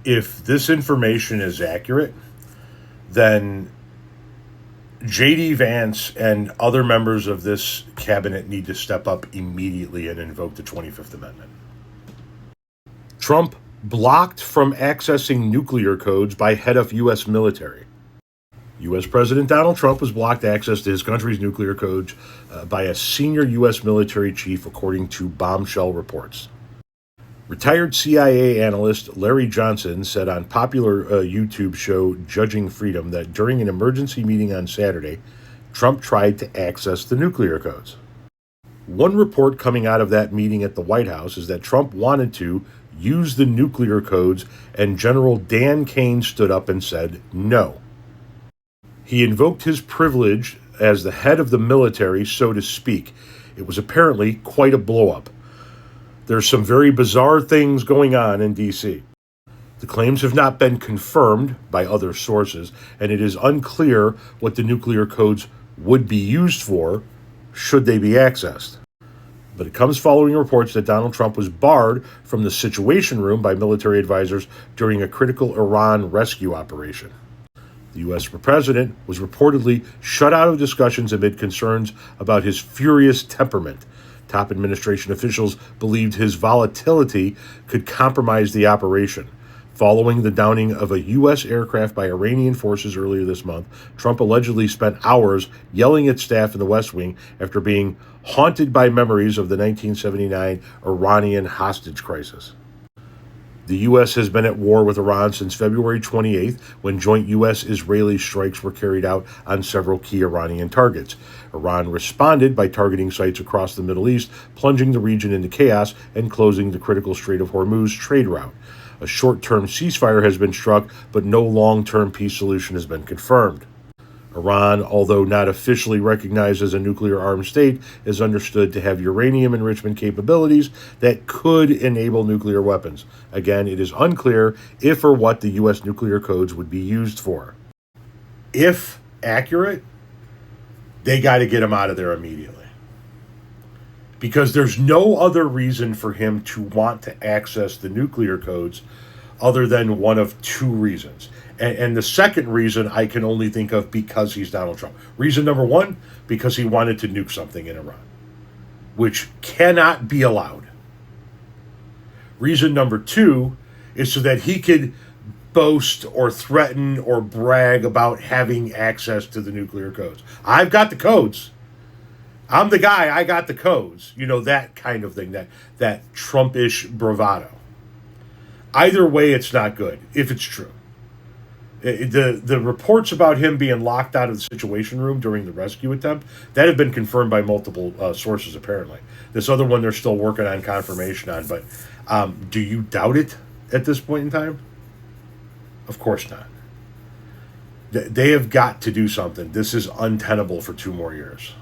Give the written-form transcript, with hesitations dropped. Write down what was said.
If this information is accurate, then J.D. Vance and other members of this cabinet need to step up immediately and invoke the 25th Amendment. Trump blocked from accessing nuclear codes by head of U.S. military. U.S. President Donald Trump was blocked access to his country's nuclear codes by a senior U.S. military chief, according to bombshell reports. Retired CIA analyst Larry Johnson said on popular YouTube show Judging Freedom that during an emergency meeting on Saturday, Trump tried to access the nuclear codes. One report coming out of that meeting at the White House is that Trump wanted to use the nuclear codes, and General Dan Caine stood up and said no. He invoked his privilege as the head of the military, so to speak. It was apparently quite a blow-up. There's some very bizarre things going on in D.C. The claims have not been confirmed by other sources, and it is unclear what the nuclear codes would be used for should they be accessed. But it comes following reports that Donald Trump was barred from the Situation Room by military advisors during a critical Iran rescue operation. The U.S. president was reportedly shut out of discussions amid concerns about his furious temperament. Top administration officials believed his volatility could compromise the operation. Following the downing of a U.S. aircraft by Iranian forces earlier this month, Trump allegedly spent hours yelling at staff in the West Wing after being haunted by memories of the 1979 Iranian hostage crisis. The U.S. has been at war with Iran since February 28th, when joint U.S.-Israeli strikes were carried out on several key Iranian targets. Iran responded by targeting sites across the Middle East, plunging the region into chaos and closing the critical Strait of Hormuz trade route. A short-term ceasefire has been struck, but no long-term peace solution has been confirmed. Iran, although not officially recognized as a nuclear-armed state, is understood to have uranium enrichment capabilities that could enable nuclear weapons. Again, it is unclear if or what the U.S. nuclear codes would be used for. If accurate, they got to get him out of there immediately. Because there's no other reason for him to want to access the nuclear codes other than one of two reasons. And the second reason I can only think of because he's Donald Trump. Reason number one, because he wanted to nuke something in Iran, which cannot be allowed. Reason number two is so that he could boast or threaten or brag about having access to the nuclear codes. I've got the codes. I'm the guy, I got the codes. You know, that kind of thing, that Trump-ish bravado. Either way, it's not good, if it's true. The reports about him being locked out of the Situation Room during the rescue attempt, that have been confirmed by multiple sources, apparently. This other one they're still working on confirmation on, but do you doubt it at this point in time? Of course not. They have got to do something. This is untenable for 2 more years.